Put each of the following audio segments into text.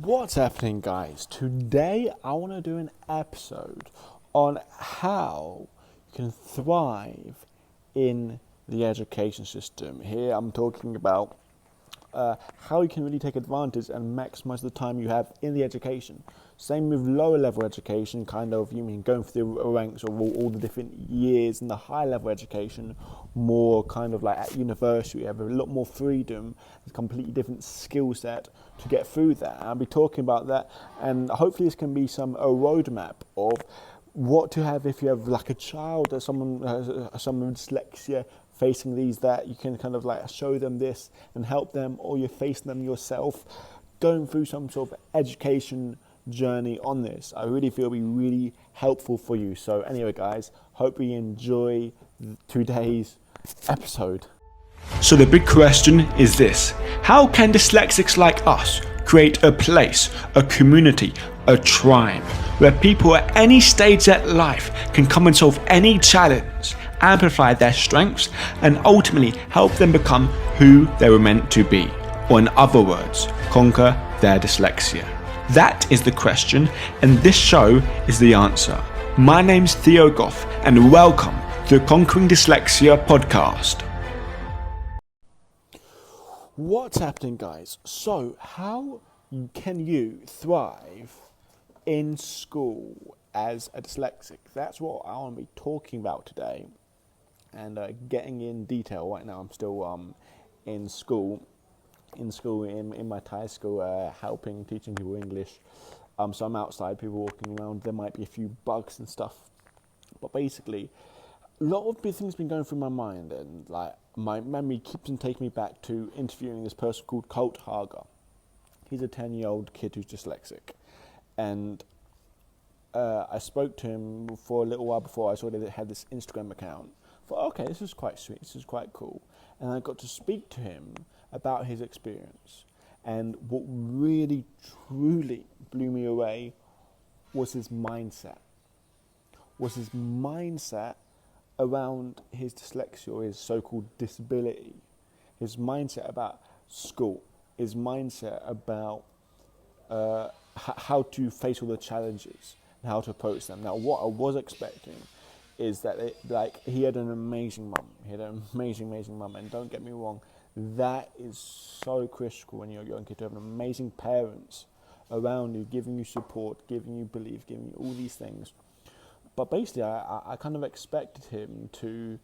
What's happening, guys? Today I want to do an episode on how you can thrive in the education system. Here I'm talking about how you can really take advantage and maximize the time you have in the education. Same with lower level education, kind of, you mean going through the ranks of all the different years in the high level education, more kind of like at university, you have a lot more freedom, a completely different skill set to get through that. I'll be talking about that, and hopefully this can be a roadmap of what to have if you have like a child or someone with dyslexia facing these, that you can kind of like show them this and help them, or you're facing them yourself going through some sort of education journey on this. I really feel it'll be really helpful for you. So anyway, guys, hope you enjoy today's episode. So the big question is this: how can dyslexics like us create a place, a community, a tribe where people at any stage of life can come and solve any challenge, amplify their strengths, and ultimately help them become who they were meant to be, or in other words, conquer their dyslexia? That is the question, and this show is the answer. My name's Theo Goff, and welcome to the Conquering Dyslexia podcast. What's happening, guys? So how can you thrive in school as a dyslexic? That's what I want to be talking about today, and getting in detail. Right now I'm still in school in my Thai school, helping teaching people English. So I'm outside, people walking around, there might be a few bugs and stuff, but basically a lot of big things been going through my mind, and like my memory keeps on taking me back to interviewing this person called Colt Hager. He's a 10-year-old kid who's dyslexic, and I spoke to him for a little while before I saw that they had this Instagram account. I thought, okay, this is quite sweet, this is quite cool, and I got to speak to him about his experience. And what really, truly blew me away was his mindset. Around his dyslexia, or his so-called disability. His mindset about school. His mindset about how to face all the challenges and how to approach them. Now, what I was expecting is that he had an amazing mum. He had an amazing mum, and don't get me wrong, that is so critical when you're a young kid, to have amazing parents around you, giving you support, giving you belief, giving you all these things. But basically, I kind of expected him to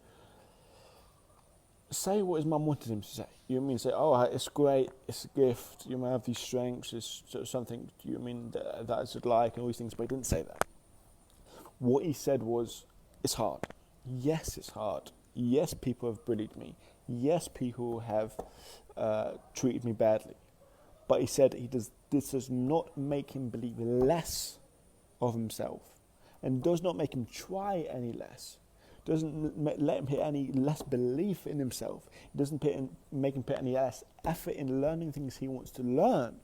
say what his mum wanted him to say. You know what I mean? Say, oh, it's great, it's a gift, you may have these strengths, it's something, you know what I mean, that I should like, and all these things, but he didn't say that. What he said was, it's hard. Yes, it's hard. Yes, people have bullied me. Yes, people have treated me badly. But he said this does not make him believe less of himself, and does not make him try any less. Doesn't let him put any less belief in himself. It doesn't make him put any less effort in learning things he wants to learn.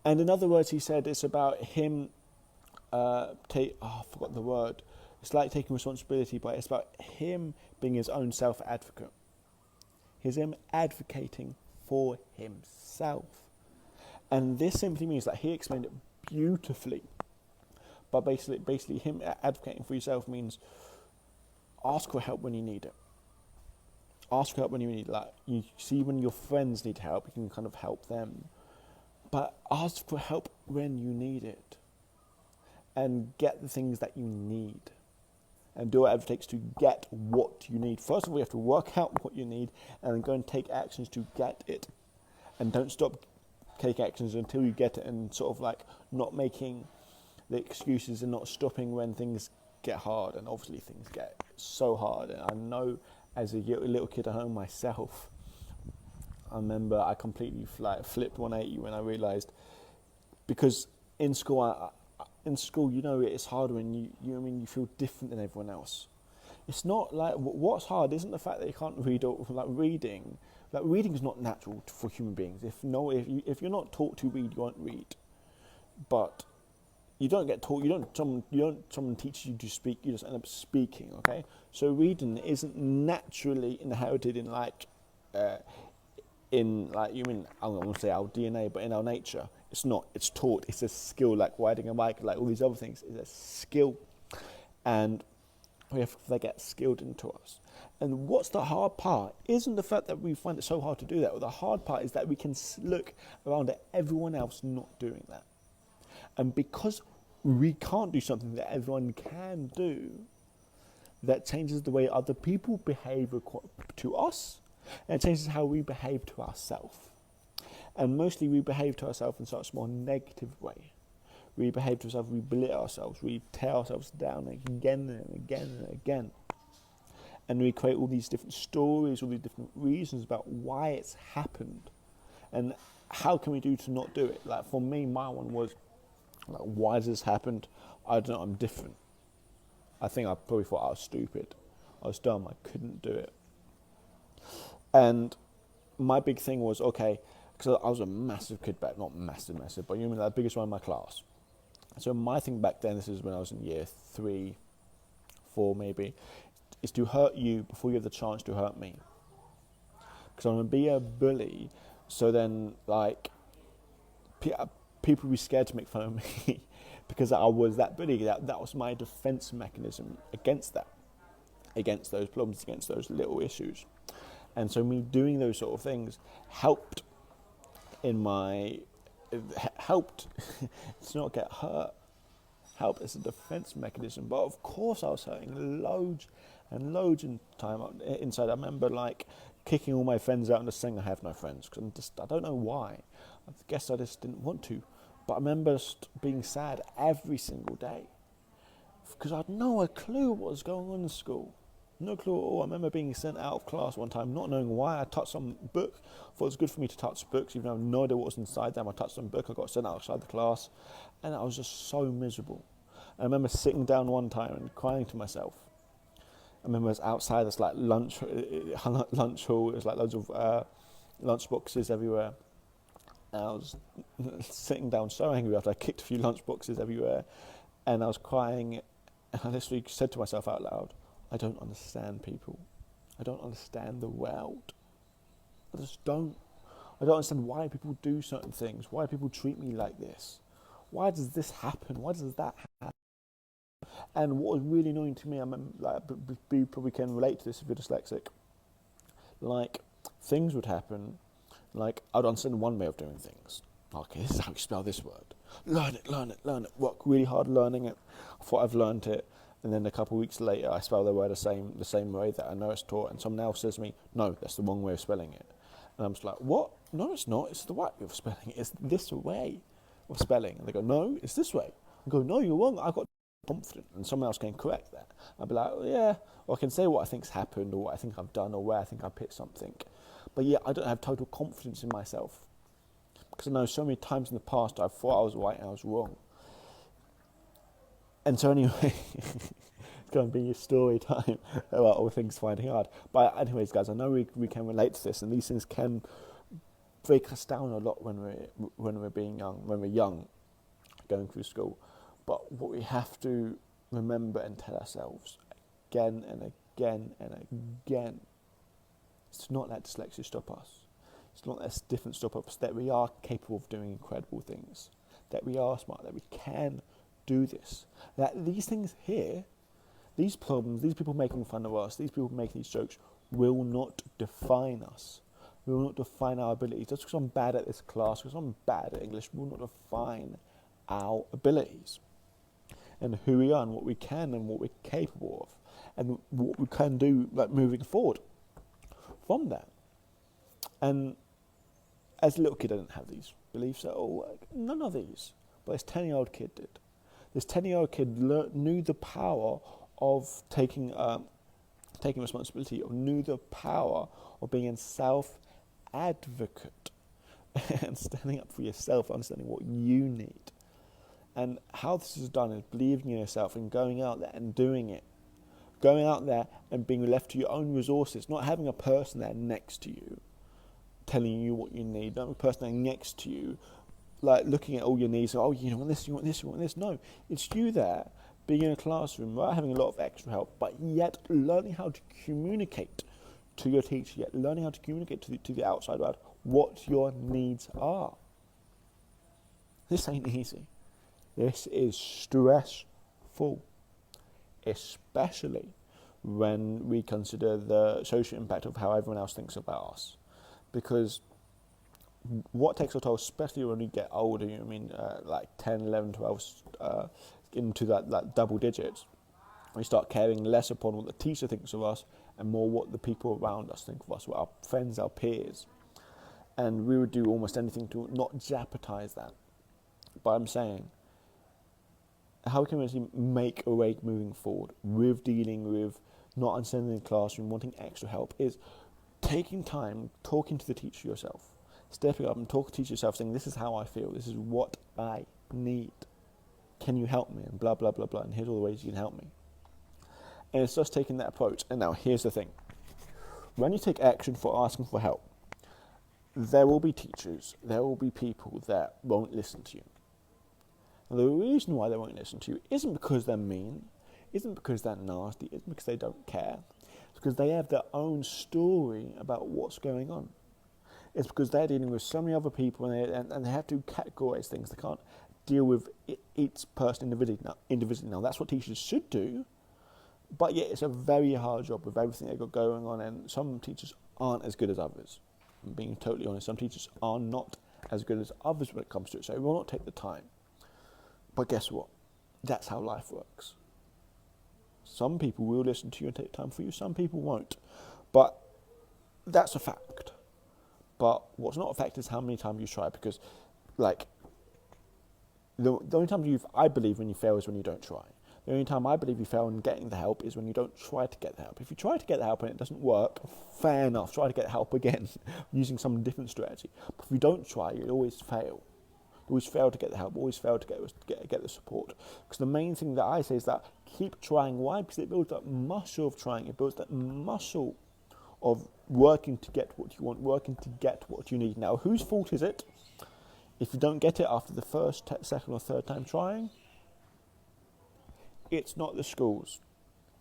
And in other words, he said it's about him I forgot the word. It's like taking responsibility, but it's about him being his own self-advocate. He's him advocating for himself. And this simply means that he explained it beautifully. But basically him advocating for yourself means ask for help when you need it. Ask for help when you need it. Like, you see, when your friends need help, you can kind of help them. But ask for help when you need it. And get the things that you need. And do whatever it takes to get what you need. First of all, you have to work out what you need, and then go and take actions to get it. And don't stop taking actions until you get it, and sort of like not making the excuses and not stopping when things get hard. And obviously things get so hard. And I know as a little kid at home myself, I remember I completely flipped 180 when I realised, because in school, you know, it's hard when you feel different than everyone else. It's not like, what's hard isn't the fact that you can't read, or like reading. Like, reading is not natural for human beings. If you're not taught to read, you won't read. But you don't get taught. Someone teaches you to speak. You just end up speaking. Okay. So reading isn't naturally inherited in you mean, I don't want to say our DNA, but in our nature. It's not. It's taught. It's a skill, like riding a bike, like all these other things. It's a skill, and we have to get skilled into us. And what's the hard part? Isn't the fact that we find it so hard to do that. The hard part is that we can look around at everyone else not doing that, and because we can't do something that everyone can do, that changes the way other people behave to us, and it changes how we behave to ourselves. And mostly we behave to ourselves in such a more negative way. We behave to ourselves, we belittle ourselves, we tear ourselves down again and again and again. And we create all these different stories, all these different reasons about why it's happened. And how can we do to not do it? Like for me, my one was, like, why has this happened? I don't know, I'm different. I think I probably thought I was stupid. I was dumb, I couldn't do it. And my big thing was, okay, because I was a massive kid back, not massive, but you know, the biggest one in my class. So my thing back then, this is when I was in year 3, 4 maybe, is to hurt you before you have the chance to hurt me. Because I'm going to be a bully, so then, like, people be scared to make fun of me because I was that bully. That was my defense mechanism against that, against those problems, against those little issues. And so me doing those sort of things helped helped to not get hurt, helped as a defense mechanism. But of course I was hurting loads and loads in time inside. I remember like kicking all my friends out and just saying I have no friends, because I don't know why. I guess I just didn't want to. But I remember just being sad every single day because I had no clue what was going on in school. No clue at all. I remember being sent out of class one time, not knowing why. I touched some book. I thought it was good for me to touch books, even though I had no idea what was inside them. I touched some book. I got sent outside the class, and I was just so miserable. I remember sitting down one time and crying to myself. I remember it was outside. There's like lunch hall. There's like loads of lunch boxes everywhere. And I was sitting down so angry after I kicked a few lunch boxes everywhere, and I was crying. And I literally said to myself out loud, I don't understand people. I don't understand the world. I just don't. I don't understand why people do certain things, why people treat me like this. Why does this happen? Why does that happen? And what was really annoying to me, I remember, like, you probably can relate to this if you're dyslexic, like, things would happen, like, I'd understand one way of doing things. Okay, this is how you spell this word. Learn it. Work really hard learning it. I thought I've learned it. And then a couple of weeks later, I spell the word the same way that I know it's taught, and someone else says to me, no, that's the wrong way of spelling it. And I'm just like, what? No, it's not. It's the right way of spelling it. It's this way of spelling. And they go, no, it's this way. I go, no, you're wrong. I got confident, and someone else can correct that. I'll be like, oh, yeah, or I can say what I think's happened, or what I think I've done, or where I think I've hit something. But yeah, I don't have total confidence in myself, because I know so many times in the past I thought I was right and I was wrong. And so anyway, it's going to be a story time about all things finding hard. But anyways, guys, I know we can relate to this, and these things can break us down a lot when we're young, going through school. But what we have to remember and tell ourselves again and again and again is to not let dyslexia stop us. It's not let different stop us, that we are capable of doing incredible things, that we are smart, that we can do this. That these things here, these problems, these people making fun of us, these people making these jokes will not define us. Will not define our abilities. Just because I'm bad at this class, because I'm bad at English, will not define our abilities. And who we are and what we can and what we're capable of. And what we can do, like, moving forward from that. And as a little kid, I didn't have these beliefs at all. Like, none of these. But this 10-year-old kid did. This 10-year-old kid knew the power of taking responsibility, or knew the power of being a self-advocate and standing up for yourself, understanding what you need. And how this is done is believing in yourself and going out there and doing it. Going out there and being left to your own resources, not having a person there next to you telling you what you need, not having a person there next to you like looking at all your needs, oh, you want this, you want this, you want this. No, it's you there, being in a classroom, right, having a lot of extra help, but yet learning how to communicate to your teacher, yet learning how to communicate to the outside world what your needs are. This ain't easy. This is stressful, especially when we consider the social impact of how everyone else thinks about us. Because what takes a toll, especially when we get older, like 10, 11, 12, into that double digits, we start caring less upon what the teacher thinks of us and more what the people around us think of us, what our friends, our peers. And we would do almost anything to not jeopardize that. But I'm saying, how can we actually make a way moving forward with dealing with not understanding the classroom, wanting extra help, is taking time, talking to the teacher yourself, stepping up and talking to the teacher yourself, saying, this is how I feel, this is what I need. Can you help me? And blah, blah, blah, blah. And here's all the ways you can help me. And it's just taking that approach. And now here's the thing. When you take action for asking for help, there will be teachers, there will be people that won't listen to you. And the reason why they won't listen to you isn't because they're mean, isn't because they're nasty, isn't because they don't care. It's because they have their own story about what's going on. It's because they're dealing with so many other people and they have to categorize things. They can't deal with each person individually. Now, that's what teachers should do. But yet it's a very hard job with everything they've got going on, and some teachers aren't as good as others. I'm being totally honest, some teachers are not as good as others when it comes to it, so it will not take the time. But guess what? That's how life works. Some people will listen to you and take time for you, some people won't. But that's a fact. But what's not a fact is how many times you try, because the only time I believe when you fail is when you don't try. The only time I believe you fail in getting the help is when you don't try to get the help. If you try to get the help and it doesn't work, fair enough, try to get help again using some different strategy. But if you don't try, you'll always fail. You always fail to get the help, always fail to get the support. Because the main thing that I say is that keep trying. Why? Because it builds that muscle of trying. It builds that muscle of working to get what you want, working to get what you need. Now, whose fault is it if you don't get it after the first, second or third time trying? It's not the schools,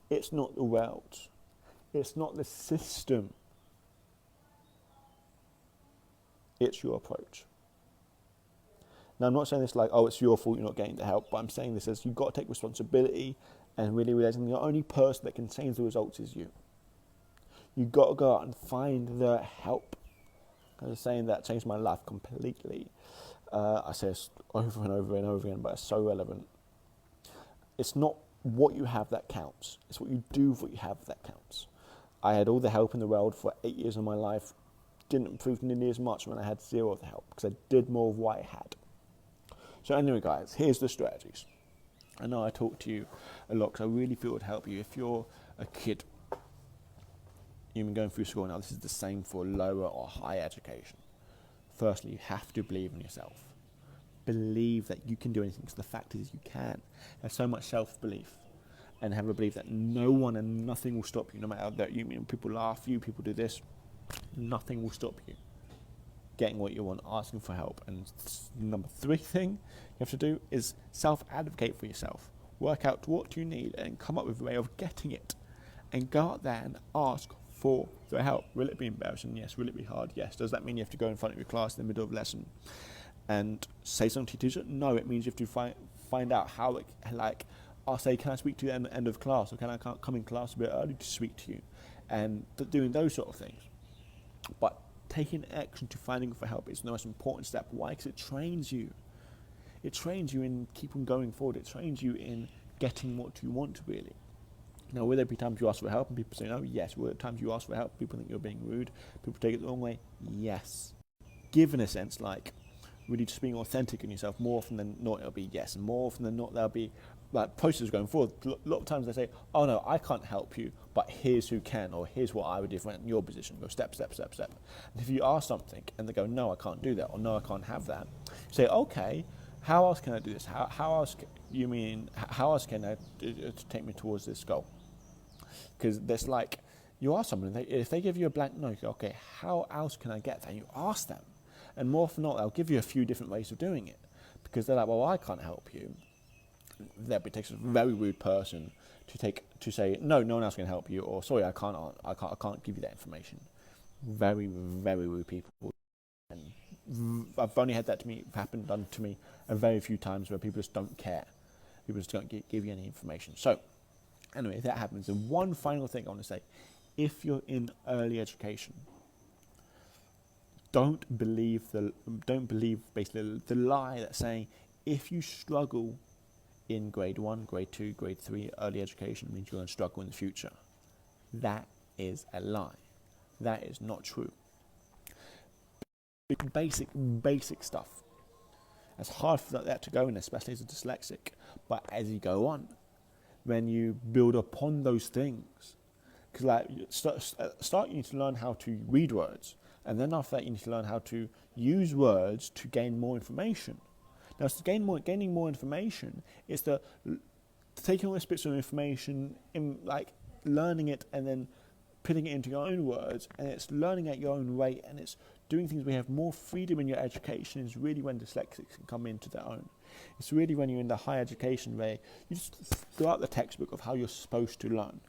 it's not the world, it's not the system, it's your approach. Now, I'm not saying this like, oh, it's your fault you're not getting the help, but I'm saying this as you've got to take responsibility and really realising the only person that can change the results is you. You've got to go out and find the help. I was saying that changed my life completely. I say this over and over and over again, but it's so relevant. It's not what you have that counts. It's what you do with what you have that counts. I had all the help in the world for 8 years of my life. Didn't improve nearly as much when I had zero of the help, because I did more of what I had. So anyway, guys, here's the strategies. I know I talk to you a lot because I really feel it would help you. If you're a kid, you've been going through school now, this is the same for lower or higher education. Firstly, you have to believe in yourself. Believe that you can do anything, because the fact is you can. Have so much self-belief and have a belief that no one and nothing will stop you, no matter that people laugh at you, people do this, nothing will stop you getting what you want, asking for help. And number 3 thing you have to do is self-advocate for yourself. Work out what you need and come up with a way of getting it, and go out there and ask for the help. Will it be embarrassing? Yes. Will it be hard? Yes. Does that mean you have to go in front of your class in the middle of lesson and say something to your teacher? No, it means you have to find out how, I'll say, can I speak to you at the end of class, or can I come in class a bit early to speak to you? And doing those sort of things. But taking action to finding for help is the most important step. Why? Because it trains you. It trains you in keeping going forward. It trains you in getting what you want, really. Now, will there be times you ask for help and people say no? Yes. Will there be times you ask for help, people think you're being rude, people take it the wrong way? Yes. Give in a sense, really just being authentic in yourself. More often than not, it'll be yes. And more often than not, there'll be processes going forward. A lot of times they say, oh no, I can't help you, but here's who can, or here's what I would do if I went in your position. Go step, step, step, step. And if you ask something and they go, no, I can't do that, or no, I can't have that, you say, okay, how else can I do this? How else can I to take me towards this goal? Because there's you ask someone, if they give you a blank no, you go, okay, how else can I get that? You ask them. And more often than not, they'll give you a few different ways of doing it. Because they're like, well, I can't help you. That it takes a very rude person to say, no one else can help you, or sorry, I can't give you that information. Very, very rude people. And I've only had that done to me a very few times where people just don't care. People just don't give you any information. So, anyway, that happens. And one final thing I want to say, if you're in early education, don't believe basically the lie that's saying if you struggle in grade 1, grade 2, grade 3, early education means you're going to struggle in the future. That is a lie. That is not true. Basic stuff. It's hard for that to go in, especially as a dyslexic. But as you go on, when you build upon those things, because like start you need to learn how to read words, and then after that you need to learn how to use words to gain more information. Now, to gaining more information is the taking all the bits of information, learning it and then putting it into your own words, and it's learning at your own rate, and it's doing things where you have more freedom in your education. Is really when dyslexics can come into their own. It's really when you're in the higher education where you just throw out the textbook of how you're supposed to learn,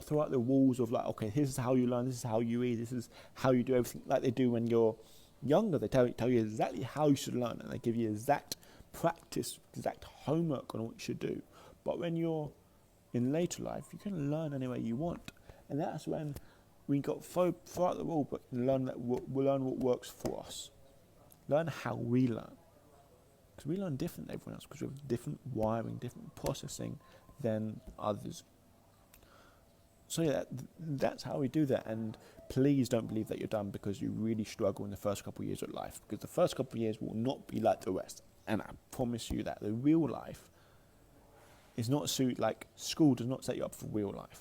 throw out the rules of like, okay, this is how you learn, this is how you read, this is how you do everything, like they do when you're younger. They tell you exactly how you should learn, and they give you exact practice, exact homework on what you should do. But when you're in later life, you can learn any way you want, and that's when we got throw out the rule book and learn what works for us. Learn how we learn, because we learn different than everyone else, because we have different wiring, different processing than others. So yeah, that's how we do that. And please don't believe that you're done because you really struggle in the first couple of years of life, because the first couple of years will not be like the rest. And I promise you that the real life is not like school does not set you up for real life.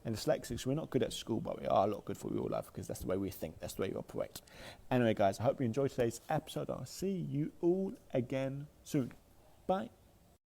And dyslexics, we're not good at school, but we are a lot good for real life, because that's the way we think, that's the way we operate. Anyway, guys, I hope you enjoyed today's episode. I'll see you all again soon. Bye.